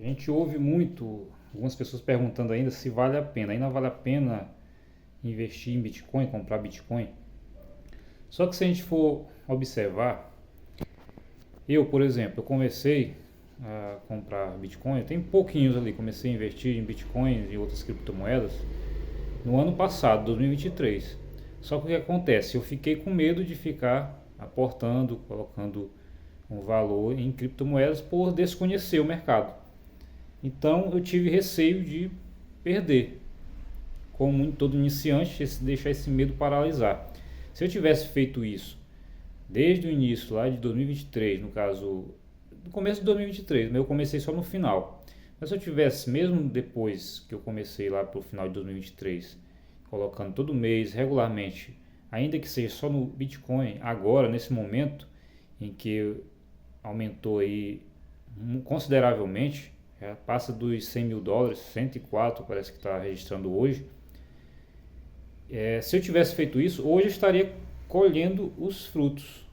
A gente ouve muito algumas pessoas perguntando ainda se vale a pena. Ainda vale a pena investir em Bitcoin, comprar Bitcoin? Só que se a gente for observar, por exemplo, eu comecei a comprar Bitcoin, tem pouquinhos ali, comecei a investir em Bitcoin e outras criptomoedas no ano passado, 2023. Só que o que acontece? Eu fiquei com medo de ficar aportando, colocando um valor em criptomoedas por desconhecer o mercado. Então eu tive receio de perder. Como todo iniciante, deixar esse medo paralisar. Se eu tivesse feito isso desde o início, lá de 2023, no caso, no começo de 2023, mas eu comecei só no final. Mas se eu tivesse, mesmo depois que eu comecei lá para o final de 2023, colocando todo mês, regularmente, ainda que seja só no Bitcoin, agora, nesse momento, em que aumentou aí consideravelmente, passa dos 100 mil dólares, 104 parece que está registrando hoje. Se eu tivesse feito isso, hoje eu estaria colhendo os frutos.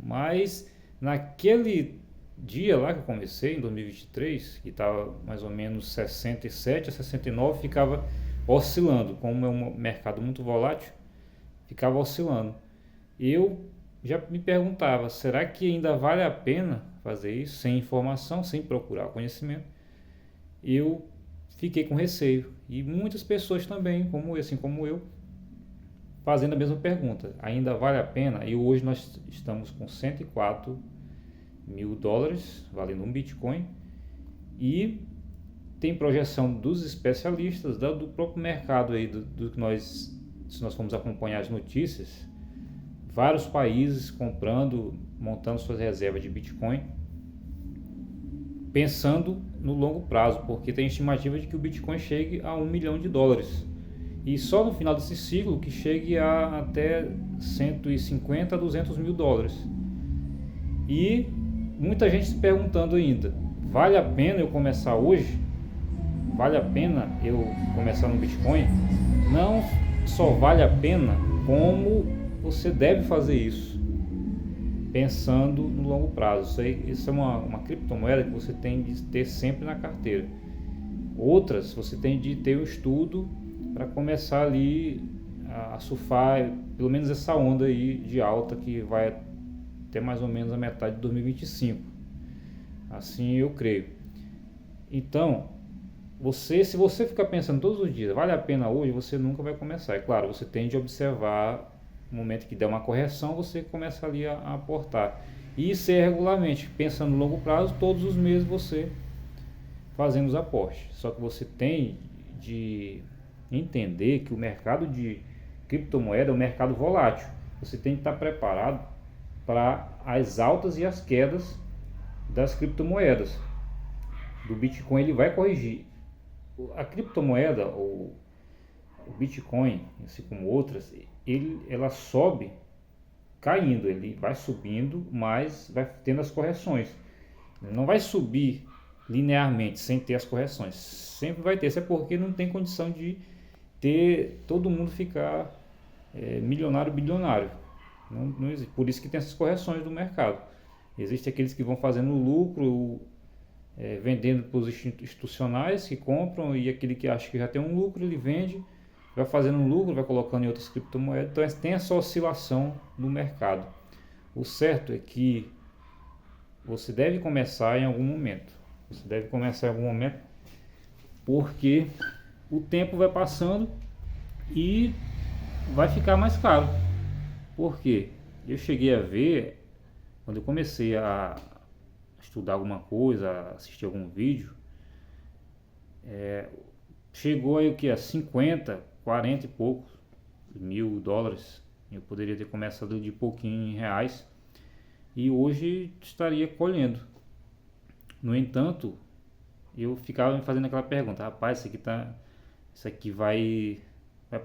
Mas naquele dia lá que eu comecei, em 2023, que estava mais ou menos 67 a 69, ficava oscilando. Como é um mercado muito volátil, ficava oscilando. Eu já me perguntava, será que ainda vale a pena fazer isso sem informação, sem procurar conhecimento? Eu fiquei com receio. E muitas pessoas também, assim como eu, fazendo a mesma pergunta, ainda vale a pena? E hoje nós estamos com 104 mil dólares valendo um Bitcoin, e tem projeção dos especialistas, do próprio mercado aí, do que se nós formos acompanhar as notícias, vários países comprando, montando suas reservas de Bitcoin, pensando no longo prazo, porque tem estimativa de que o Bitcoin chegue a 1 milhão de dólares. E só no final desse ciclo que chegue a até 150 a 200 mil dólares. E muita gente se perguntando ainda, vale a pena eu começar hoje? Vale a pena eu começar no Bitcoin? Não só vale a pena, como você deve fazer isso, pensando no longo prazo. Isso é uma criptomoeda que você tem de ter sempre na carteira. Outras você tem de ter um estudo para começar ali a surfar pelo menos essa onda aí de alta que vai até mais ou menos a metade de 2025. Assim eu creio. Então, se você ficar pensando todos os dias, vale a pena hoje, você nunca vai começar. É claro, você tem de observar no momento que der uma correção, você começa ali a aportar. E ser regularmente, pensando no longo prazo, todos os meses você fazendo os aportes. Só que você tem de entender que o mercado de criptomoeda é um mercado volátil. Você tem que estar preparado para as altas e as quedas das criptomoedas. Do Bitcoin ele vai corrigir. A criptomoeda, ou o Bitcoin, assim como outras, ela sobe caindo, ele vai subindo, mas vai tendo as correções. Ele não vai subir linearmente sem ter as correções. Sempre vai ter. Isso é porque não tem condição de ter todo mundo ficar milionário, bilionário. Não existe. Por isso que tem essas correções do mercado. Existem aqueles que vão fazendo lucro, vendendo para os institucionais que compram, e aquele que acha que já tem um lucro, ele vende, vai fazendo um lucro, vai colocando em outras criptomoedas. Então tem essa oscilação no mercado. O certo é que você deve começar em algum momento. Você deve começar em algum momento, porque o tempo vai passando e vai ficar mais caro. Por quê? Eu cheguei a ver, quando eu comecei a estudar alguma coisa, assistir algum vídeo, chegou aí o que? A 50, 40 e poucos mil dólares. Eu poderia ter começado de pouquinho em reais e hoje estaria colhendo. No entanto, eu ficava me fazendo aquela pergunta, rapaz, isso aqui vai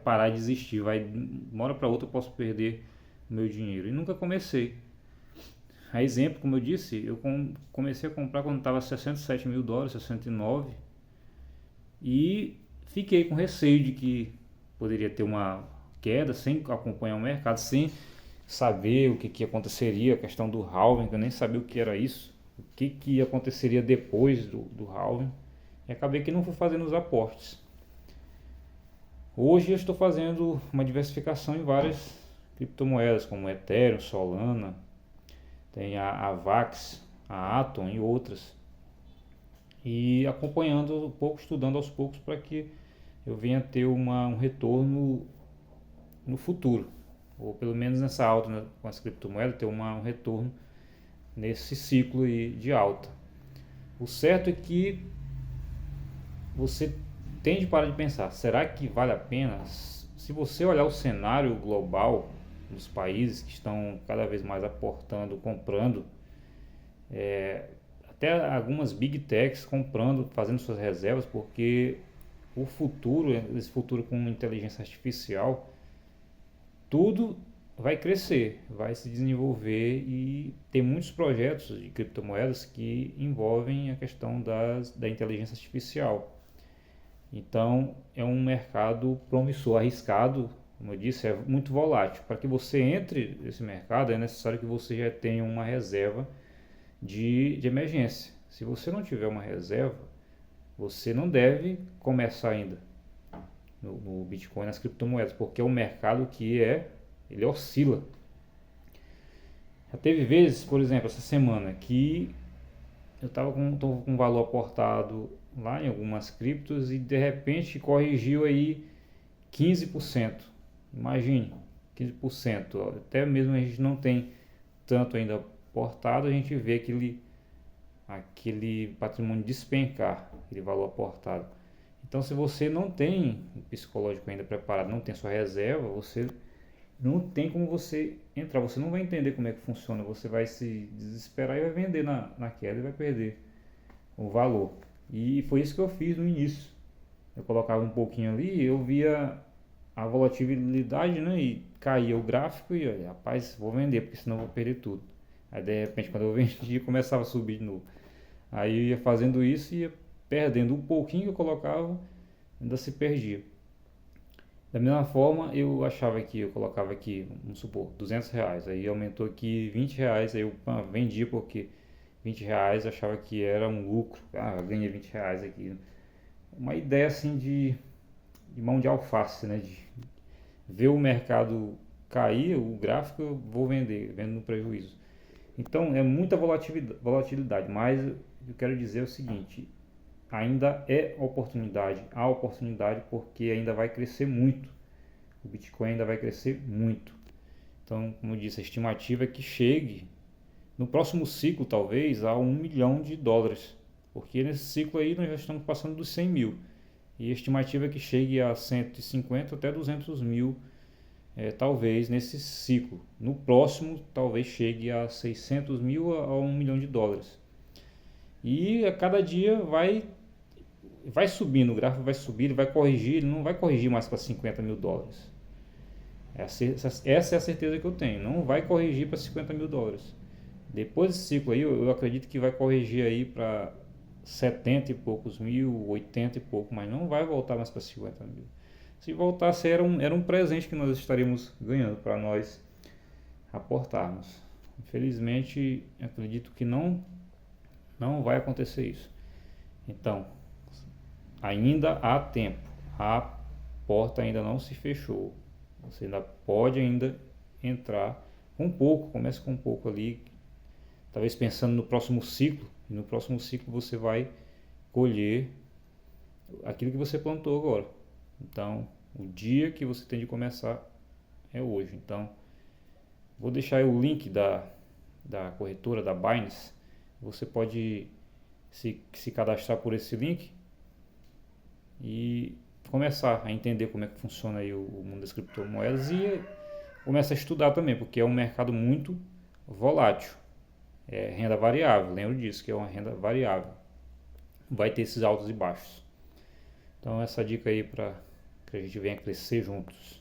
parar de existir, de uma hora para outra eu posso perder o meu dinheiro. E nunca comecei. A exemplo, como eu disse, eu comecei a comprar quando estava 67 mil dólares, 69, e fiquei com receio de que poderia ter uma queda sem acompanhar o mercado, sem saber o que aconteceria, a questão do halving, que eu nem sabia o que era isso. o que aconteceria depois do halving, e acabei que não fui fazendo os aportes. Hoje eu estou fazendo uma diversificação em várias criptomoedas, como Ethereum, Solana, tem a Avax, a Atom e outras. E acompanhando um pouco, estudando aos poucos para que eu venha ter um retorno no futuro, ou pelo menos nessa alta, né, com as criptomoedas, ter um retorno nesse ciclo de alta. O certo é que você tem de parar de pensar, será que vale a pena? Se você olhar o cenário global dos países que estão cada vez mais aportando, comprando, até algumas big techs comprando, fazendo suas reservas, porque o futuro, esse futuro com inteligência artificial, tudo vai crescer, vai se desenvolver, e tem muitos projetos de criptomoedas que envolvem a questão da inteligência artificial. Então é um mercado promissor, arriscado, como eu disse, é muito volátil. Para que você entre nesse mercado é necessário que você já tenha uma reserva de emergência. Se você não tiver uma reserva, você não deve começar ainda no Bitcoin, nas criptomoedas, porque é um mercado que ele oscila. Já teve vezes, por exemplo, essa semana, que eu estava com um valor aportado lá em algumas criptos e de repente corrigiu aí 15%. Imagine, 15%. Até mesmo a gente não tem tanto ainda aportado, a gente vê aquele patrimônio despencar, aquele valor aportado. Então, se você não tem o psicológico ainda preparado, não tem sua reserva, você não tem como você entrar, você não vai entender como é que funciona, você vai se desesperar e vai vender na queda e vai perder o valor. E foi isso que eu fiz no início. Eu colocava um pouquinho ali, eu via a volatilidade, né, e caía o gráfico e, rapaz, vou vender, porque senão eu vou perder tudo. Aí de repente, quando eu vendia, começava a subir de novo. Aí eu ia fazendo isso e ia perdendo um pouquinho que eu colocava, ainda se perdia. Da mesma forma, eu achava que eu colocava aqui, vamos supor, R$ 200, aí aumentou aqui R$ 20, aí eu vendia porque R$ 20 eu achava que era um lucro. Eu ganhei R$ 20 aqui. Uma ideia assim de mão de alface, né? De ver o mercado cair, o gráfico, eu vou vendo no prejuízo. Então é muita volatilidade, mas eu quero dizer o seguinte: ainda há oportunidade porque ainda vai crescer muito. O Bitcoin ainda vai crescer muito. Então, como eu disse, a estimativa é que chegue no próximo ciclo, talvez, a $1 milhão, porque nesse ciclo aí nós já estamos passando dos 100 mil. E a estimativa é que chegue a 150 até 200 mil, talvez, nesse ciclo. No próximo, talvez chegue a 600 mil a $1 milhão. E a cada dia vai subindo, o gráfico vai subir, ele vai corrigir, ele não vai corrigir mais para $50 mil. Essa é a certeza que eu tenho, não vai corrigir para $50 mil. Depois desse ciclo aí, eu acredito que vai corrigir aí para 70 e poucos mil, 80 e pouco, mas não vai voltar mais para 50 mil. Se voltasse, era um presente que nós estaríamos ganhando para nós aportarmos. Infelizmente, acredito que não vai acontecer isso. Então, ainda há tempo, a porta ainda não se fechou, você ainda pode ainda entrar com um pouco, comece com um pouco ali, talvez pensando no próximo ciclo, e no próximo ciclo você vai colher aquilo que você plantou agora. Então, o dia que você tem de começar é hoje. Então, vou deixar aí o link da corretora, da Binance. Você pode se cadastrar por esse link e começar a entender como é que funciona aí o mundo das criptomoedas e começar a estudar também, porque é um mercado muito volátil. É renda variável, lembro disso, que é uma renda variável. Vai ter esses altos e baixos. Então essa dica aí para que a gente venha crescer juntos.